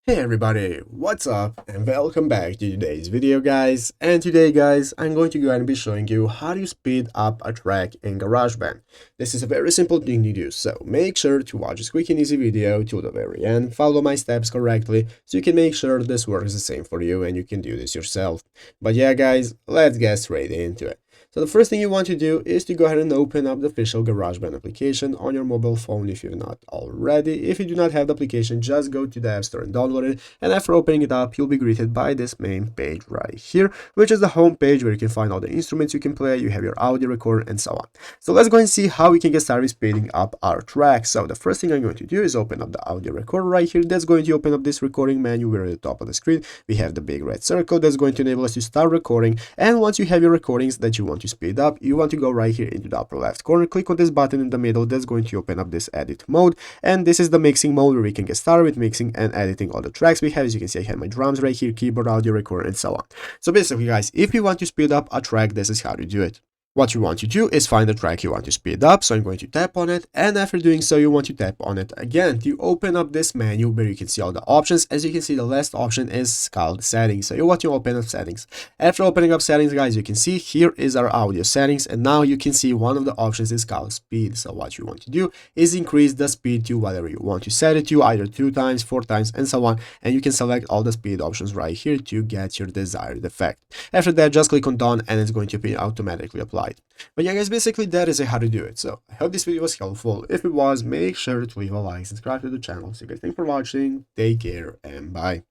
Hey everybody, what's up and welcome back to today's video guys. And today guys, I'm going to go ahead and be showing you how to speed up a track in GarageBand. This is a very simple thing to do, so make sure to watch this quick and easy video to the very end, follow my steps correctly so you can make sure this works the same for you and you can do this yourself. But yeah guys, let's get straight into it. So the first thing you want to do is to go ahead and open up the official GarageBand application on your mobile phone if you're not already. If you do not have the application, just go to the App Store and download it. And after opening it up, you'll be greeted by this main page right here, which is the home page where you can find all the instruments you can play, you have your audio recorder and so on. So let's go and see how we can get started speeding up our track. So the first thing I'm going to do is open up the audio recorder right here. That's going to open up this recording menu where at the top of the screen we have the big red circle that's going to enable us to start recording. And once you have your recordings that you want to speed up, you want to go right here into the upper left corner, click on this button in the middle. That's going to open up this edit mode, and this is the mixing mode where we can get started with mixing and editing all the tracks we have. As you can see, I have my drums right here, keyboard, audio recorder, and so on. So basically guys, if you want to speed up a track, this is how to do it. What you want to do is find the track you want to speed up. So I'm going to tap on it, and after doing so, you want to tap on it again to open up this menu where you can see all the options. As you can see, the last option is called settings. So you want to open up settings. After opening up settings, guys, you can see here is our audio settings, and now you can see one of the options is called speed. So what you want to do is increase the speed to whatever you want to set it to, either 2 times, 4 times, and so on. And you can select all the speed options right here to get your desired effect. After that, just click on done, and it's going to be automatically applied. But yeah guys, basically that is how to do it. So I hope this video was helpful. If it was, make sure to leave a like, subscribe to the channel. So guys, thanks for watching, take care, and bye.